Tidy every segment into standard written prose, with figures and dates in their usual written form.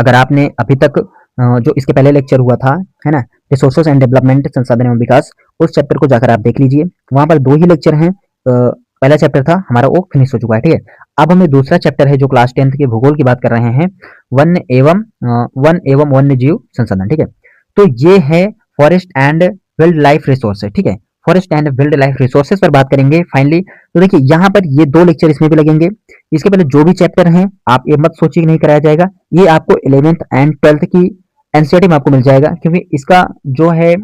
अगर आपने अभी तक जो इसके पहले लेक्चर हुआ था, है ना, रिसोर्सेज एंड डेवलपमेंट, संसाधन एवं विकास, उस चैप्टर को जाकर आप देख लीजिए। वहां पर 2 ही लेक्चर हैं। पहला चैप्टर था हमारा, वो फिनिश हो चुका है, ठीक है। अब हमें दूसरा चैप्टर है जो क्लास 10th के भूगोल की बात कर रहे हैं, वन एवं वन्य जीव संसाधन, ठीक है। तो ये है forest and wild life resources, ठीक है। Forest and wild life resources पर बात करेंगे फाइनली। तो देखिए यहाँ पर ये 2 लेक्चर इसमें भी लगेंगे। इसके पहले जो भी चैप्टर हैं आप ये मत सोचिए कि नहीं कराया जाएगा, ये आपको 11th एंड 12th की एनसीईआरटी में आपको मिल जाएगा, क्योंकि इसका जो है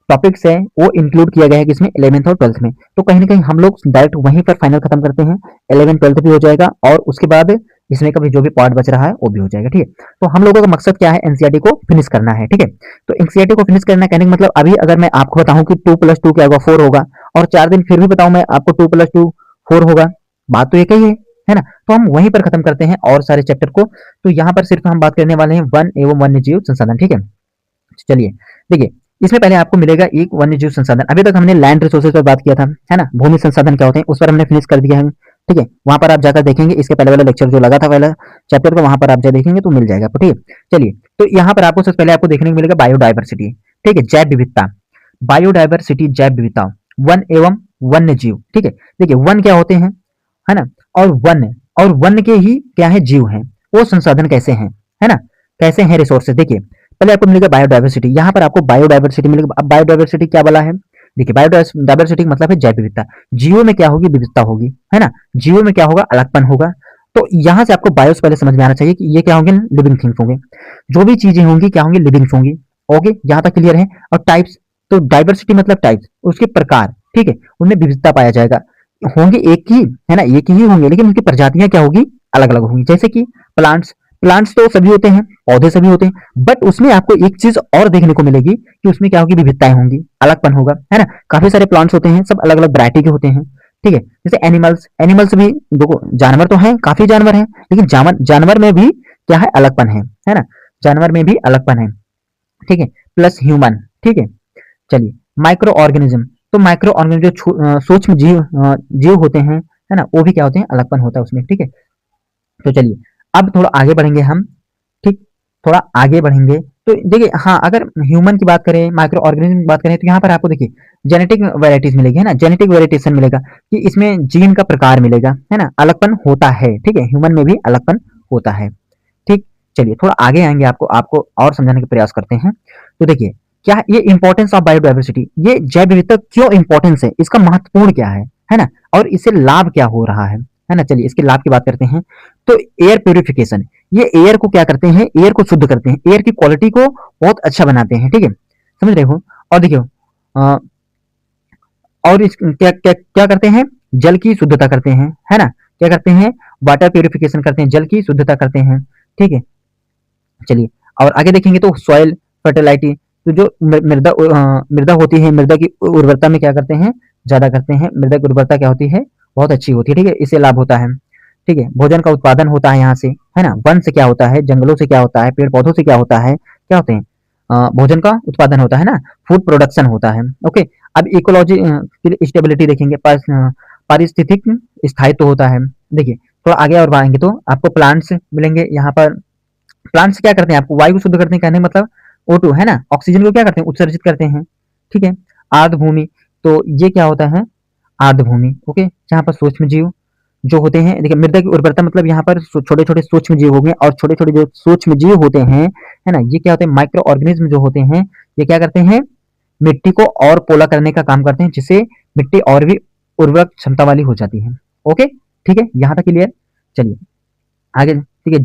टॉपिक्स है वो इंक्लूड किया गया है किसमें, 11th और 12th में। तो कहीं ना कहीं हम लोग डायरेक्ट वहीं पर फाइनल खत्म करते हैं, 11th 12th भी हो जाएगा और उसके बाद इसमें कभी जो भी पार्ट बच रहा है वो भी हो जाएगा, ठीक है। तो हम लोगों का मकसद क्या है, एनसीईआरटी को फिनिश करना है, ठीक है। तो एनसीईआरटी को फिनिश करना कहने का मतलब अभी अगर मैं आपको बताऊं कि 2+2 क्या होगा, 4 होगा, और 4 दिन फिर भी बताऊं मैं आपको 2+2 4 होगा, बात तो एक ही है ना। तो हम वहीं पर खत्म करते हैं और सारे चैप्टर को। तो यहाँ पर सिर्फ हम बात करने वाले हैं वन एवं वन्य जीव संसाधन, ठीक है। चलिए देखिए, इसमें पहले आपको मिलेगा एक वन्य जीव संसाधन। अभी तक हमने लैंड रिसोर्सेज पर बात किया था, है ना, भूमि संसाधन क्या होते हैं उस पर हमने फिनिश कर दिया है, ठीक है। वहां पर आप जाकर देखेंगे, इसके पहले वाला लेक्चर जो लगा था पहला चैप्टर को, वहां पर आप जा देखेंगे तो मिल जाएगा आपको, ठीक है। चलिए, तो यहाँ पर आपको सबसे पहले आपको देखने को मिलेगा बायोडाइवर्सिटी, ठीक है, जैव विविधता। बायोडाइवर्सिटी, जैव विविधता, वन एवं वन्य जीव, ठीक है। देखिए वन क्या होते हैं, है ना, और वन के ही क्या है, जीव हैं। वो संसाधन कैसे हैं, है ना, कैसे हैं रिसोर्सेज। देखिए पहले आपको मिलेगा बायोडाइवर्सिटी, यहाँ पर आपको बायोडाइवर्सिटी मिलेगा। अब बायोडाइवर्सिटी क्या बोला है, देखिए बायोडाइवर्सिटी का मतलब है जैव विविधता। जीवों में क्या होगी, विविधता होगी, है ना, जीवों में क्या होगा, अलगपन होगा। तो यहां से आपको बायोस पहले समझ में आना चाहिए कि ये क्या होंगे, लिविंग थिंग्स होंगे। जो भी चीजें होंगी क्या होंगी, लिविंग्स होंगी। ओके, यहां तक क्लियर है। और टाइप्स, तो डाइवर्सिटी मतलब टाइप्स, उसके प्रकार, ठीक है, उनमें विविधता पाया जाएगा। होंगे एक ही, है ना, एक ही होंगे, लेकिन उनकी प्रजातियां क्या होगी, अलग अलग होंगी। जैसे कि प्लांट्स, प्लांट्स तो सभी होते हैं, पौधे सभी होते हैं, बट उसमें आपको एक चीज और देखने को मिलेगी कि उसमें क्या होगी, विविधताएं होंगी, अलगपन होगा, है ना। काफी सारे प्लांट्स होते हैं, सब अलग अलग वैरायटी के होते हैं, ठीक है। जैसे एनिमल्स, एनिमल्स भी देखो, जानवर तो हैं, काफी जानवर हैं, लेकिन जानवर में भी क्या है, अलगपन है ना, जानवर में भी अलगपन है, ठीक है। प्लस ह्यूमन, ठीक है। चलिए, माइक्रो ऑर्गेनिज्म, तो माइक्रो ऑर्गेनिज्म जो सूक्ष्म जीव होते हैं, है ना, वो भी क्या होते हैं, अलगपन होता है उसमें, ठीक है। तो चलिए अब थोड़ा आगे बढ़ेंगे हम, ठीक, थोड़ा आगे बढ़ेंगे। तो देखिए हाँ, अगर ह्यूमन की बात करें, माइक्रो ऑर्गेनिज्म की बात करें, तो यहाँ पर आपको देखिए जेनेटिक वैरायटीज मिलेगी, है ना, जेनेटिक वेरिएशन मिलेगा कि इसमें जीन का प्रकार मिलेगा, है ना, अलगपन होता है, ठीक है, ह्यूमन में भी अलगपन होता है, ठीक। चलिए थोड़ा आगे आएंगे, आपको आपको और समझाने का प्रयास करते हैं। तो देखिए क्या ये इंपॉर्टेंस ऑफ बायोडाइवर्सिटी, ये जैव विविधता क्यों इंपॉर्टेंस है, इसका महत्वपूर्ण क्या है ना, और इससे लाभ क्या हो रहा है ना। चलिए इसके लाभ की बात करते हैं। तो एयर प्यूरिफिकेशन, ये एयर को क्या करते हैं, एयर को शुद्ध करते हैं, एयर की क्वालिटी को बहुत अच्छा बनाते हैं, ठीक है, समझ रहे हो। और देखियो और इस क्या क्या क्या करते हैं, जल की शुद्धता करते हैं, है ना, क्या करते हैं, वाटर प्यूरिफिकेशन करते हैं, जल की शुद्धता करते हैं, ठीक है। चलिए और आगे देखेंगे तो सॉइल फर्टिलाइटी, तो जो मृदा होती है, मृदा की उर्वरता में क्या करते हैं, ज्यादा करते हैं, मृदा की उर्वरता क्या होती है, बहुत अच्छी होती है, ठीक है, इससे लाभ होता है, ठीक है। भोजन का उत्पादन होता है यहाँ से, है ना, वन से क्या होता है, जंगलों से क्या होता है, पेड़ पौधों से क्या होता है, क्या होते हैं, भोजन का उत्पादन होता है ना, फूड प्रोडक्शन होता है। ओके, अब इकोलॉजी स्टेबिलिटी देखेंगे, पारिस्थितिक स्थायित्व होता है। देखिए थोड़ा आगे और बढ़ेंगे तो आपको प्लांट्स मिलेंगे। यहाँ पर प्लांट्स क्या करते हैं, आपको वायु शुद्ध करते हैं, कहने मतलब O2, है ना, ऑक्सीजन को क्या करते हैं, उत्सर्जित करते हैं, ठीक है। आर्द्र भूमि, तो ये क्या होता है, आर्द्र भूमि, ओके, जहाँ पर सूक्ष्म जीव जो होते हैं, देखिए मृदा की उर्वरता मतलब यहाँ पर छोटे छोटे सूक्ष्म जीव हो गए, और छोटे छोटे जो सूक्ष्म जीव होते हैं, है ना, ये क्या होते हैं, माइक्रो ऑर्गेनिज्म जो होते हैं, ये क्या करते हैं, मिट्टी को और पोला करने का काम करते हैं, जिससे मिट्टी और भी उर्वरक क्षमता वाली हो जाती है। ओके, ठीक है, यहाँ तक क्लियर। चलिए आगे, ठीक है,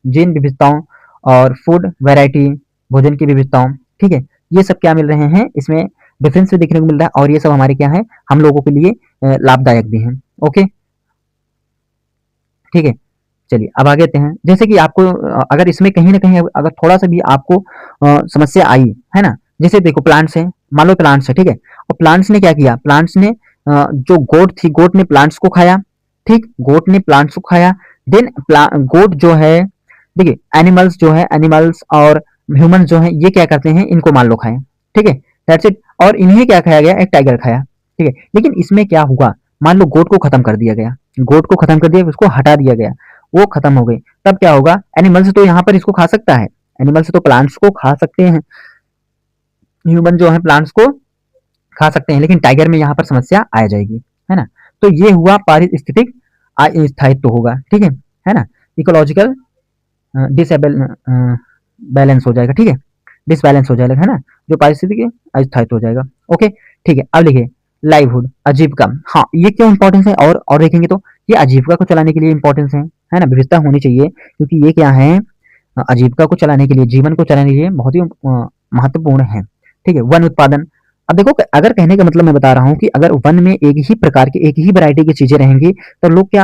जीन विविधताओं और फूड वैरायटी, भोजन की विविधताओं, ठीक है, ये सब क्या मिल रहे हैं, इसमें डिफरेंस भी देखने को मिल रहा है, और ये सब हमारे क्या है, हम लोगों के लिए लाभदायक भी हैं। ओके, ठीक है। चलिए अब आगे आते हैं, जैसे कि आपको अगर इसमें कहीं ना कहीं अगर थोड़ा सा भी आपको समस्या आई, है ना, जैसे देखो प्लांट्स है, मान लो प्लांट्स है, ठीक है, और प्लांट्स ने क्या किया, प्लांट्स ने जो गोट थी, गोट ने प्लांट्स को खाया, ठीक, गोट ने प्लांट्स को खाया, देन गोट जो है, देखिए एनिमल्स जो है, एनिमल्स और ह्यूमन जो है, ये क्या करते हैं, इनको मान लो खाएं, ठीक है, दैट्स इट। और इन्हें क्या खाया गया, एक टाइगर खाया, ठीक है। लेकिन इसमें क्या हुआ, मान लो गोट को खत्म कर दिया गया, गोट को खत्म कर दिया, उसको हटा दिया गया, वो खत्म हो गई, तब क्या होगा, एनिमल्स तो यहाँ पर इसको खा सकता है, एनिमल्स तो प्लांट्स को खा सकते हैं, ह्यूमन जो है प्लांट्स को खा सकते हैं, लेकिन टाइगर में यहाँ पर समस्या आ जाएगी, है ना। तो ये हुआ पारिस्थितिक स्थायित्व होगा, ठीक है ना। इकोलॉजिकल डिसेबल बैलेंस हो जाएगा, ठीक है, डिसबैलेंस हो जाएगा, है ना, जो पारिस्थितिक अस्थायित्व हो जाएगा। ओके, ठीक है। अब देखिए लाइवहुड, आजीविका। हाँ, ये क्यों इंपॉर्टेंस है, और देखेंगे तो ये आजीविका को चलाने के लिए इंपॉर्टेंस है ना, विविधता होनी चाहिए, क्योंकि ये क्या है, आजीविका को चलाने के लिए, जीवन को चलाने के लिए बहुत ही महत्वपूर्ण है, ठीक है। वन उत्पादन, अब देखो अगर कहने का मतलब मैं बता रहा हूँ कि अगर वन में एक ही प्रकार की, एक ही वैरायटी की चीजें रहेंगी तो लोग क्या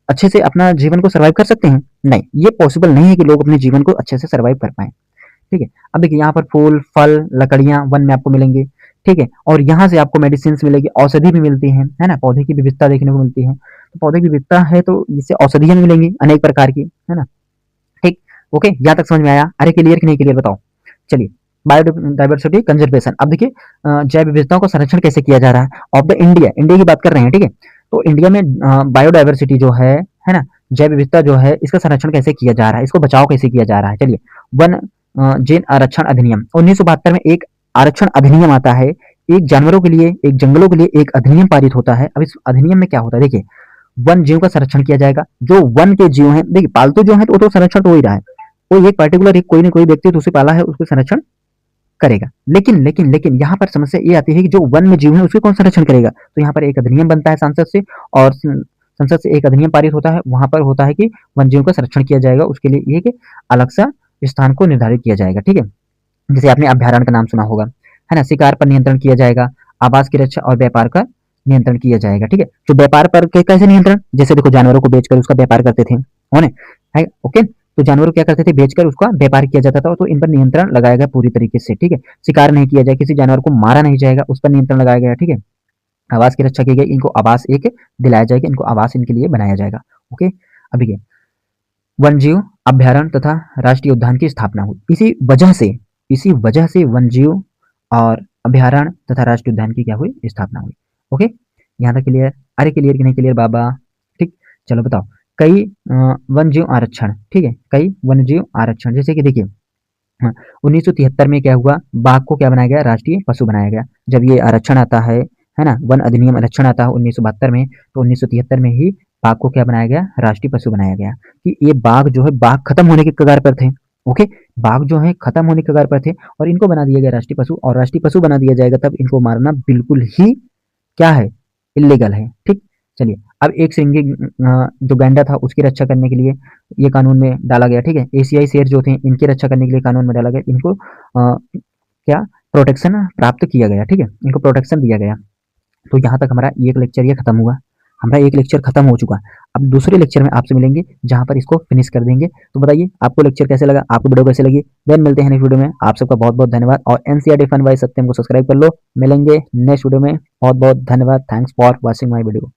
अच्छे से अपना जीवन को सर्वाइव कर सकते हैं? नहीं, ये पॉसिबल नहीं है कि लोग अपने जीवन को अच्छे से सर्वाइव कर पाए, ठीक है। अब देखिए यहाँ पर फूल, फल, लकड़ियां वन में आपको मिलेंगे, ठीक है, और यहाँ से आपको मेडिसिन मिलेगी, औषधि भी मिलती है ना, पौधे की विविधता देखने को मिलती है, तो पौधे की विविधता है तो इससे औषधियां मिलेंगी अनेक प्रकार की, है ना, ठीक। ओके, यहाँ तक समझ में आया? अरे क्लियर कि नहीं क्लियर बताओ। चलिए, बायोडाइवर्सिटी कंजर्वेशन। अब देखिए जैव विविधताओं का संरक्षण कैसे किया जा रहा है ऑफ द इंडिया, इंडिया की बात कर रहे हैं, ठीक है। तो इंडिया में बायोडाइवर्सिटी जो है ना, जैव विविधता जो है, इसका संरक्षण कैसे किया जा रहा है, इसको बचाव कैसे किया जा रहा है। चलिए, वन जीन आरक्षण अधिनियम 1972 में एक आरक्षण अधिनियम आता है, एक जानवरों के लिए, एक जंगलों के लिए एक अधिनियम पारित होता है। अब इस अधिनियम में क्या होता है, देखिए वन जीव का संरक्षण किया जाएगा, जो वन के जीव हैं, देखिए पालतू जो है तो वो तो संरक्षण हो ही रहा है, कोई एक पर्टिकुलर, एक कोई ना कोई व्यक्ति तो उसे पाला है, उसको संरक्षण करेगा, लेकिन लेकिन लेकिन यहाँ पर समस्या ये आती है कि जो वन में जीव है उसके कौन संरक्षण करेगा, तो यहाँ पर एक अधिनियम बनता है संसद से, और संसद से एक अधिनियम पारित होता है, वहां पर होता है कि वन जीव का संरक्षण किया जाएगा, उसके लिए एक अलग सा स्थान को निर्धारित किया जाएगा, ठीक है। जैसे आपने अभ्यारण्य का नाम सुना होगा, है ना, शिकार पर नियंत्रण किया जाएगा, आवास की रक्षा और व्यापार का नियंत्रण किया जाएगा, ठीक है। जो व्यापार पर कैसे नियंत्रण, जैसे देखो जानवरों को बेचकर उसका व्यापार करते थे, है ओके, तो जानवरों क्या करते थे, बेचकर उसका व्यापार किया जाता था, तो इन पर नियंत्रण लगाया गया पूरी तरीके से, ठीक है। शिकार नहीं किया जाए, किसी जानवर को मारा नहीं जाएगा, उस पर नियंत्रण लगाया गया, ठीक है। आवास की रक्षा की गई, इनको आवास एक दिलाया जाएगा, इनको आवास इनके लिए बनाया जाएगा, ओके। अभी वन्यजीव अभ्यारण्य तथा राष्ट्रीय उद्यान की स्थापना हुई, इसी वजह से वन्यजीव और अभ्यारण्य तथा राष्ट्रीय उद्यान की क्या हुई, स्थापना हुई, ओके। यहाँ तक क्लियर? अरे क्लियर कि नहीं क्लियर बाबा? ठीक, चलो बताओ। कई वन्यजीव आरक्षण, ठीक है, कई वन्यजीव आरक्षण, जैसे कि देखिए 1973 में क्या हुआ, बाघ को क्या बनाया गया, राष्ट्रीय पशु बनाया गया। जब ये आरक्षण आता है ना, वन अधिनियम आरक्षण आता है 1972 में, तो 1973 में ही बाघ को क्या बनाया गया, राष्ट्रीय पशु बनाया गया, कि ये बाघ जो है, बाघ खत्म होने के कगार पर थे, ओके, बाघ जो है खत्म होने के कगार पर थे, और इनको बना दिया गया राष्ट्रीय पशु, और राष्ट्रीय पशु बना दिया जाएगा तब इनको मारना बिल्कुल ही क्या है, इलीगल है, ठीक। चलिए, अब एक श्रृंगी जो गैंडा था उसकी रक्षा करने के लिए ये कानून में डाला गया, ठीक है। एशियाई शेर जो थे इनकी रक्षा करने के लिए कानून में डाला गया, इनको क्या प्रोटेक्शन प्राप्त किया गया, ठीक है, इनको प्रोटेक्शन दिया गया। तो यहाँ तक हमारा एक लेक्चर ये खत्म हुआ, हमारा एक लेक्चर खत्म हो चुका। अब दूसरे लेक्चर में आपसे मिलेंगे जहाँ पर इसको फिनिश कर देंगे। तो बताइए आपको लेक्चर कैसे लगा, आपको वीडियो कैसे लगी। देन मिलते हैं नेक्स्ट वीडियो में। आप सबका बहुत बहुत धन्यवाद, और एनसीईआरटी फन बाय सत्यम को सब्सक्राइब कर लो। मिलेंगे नेक्स्ट वीडियो में, बहुत बहुत धन्यवाद। Thanks for watching my video.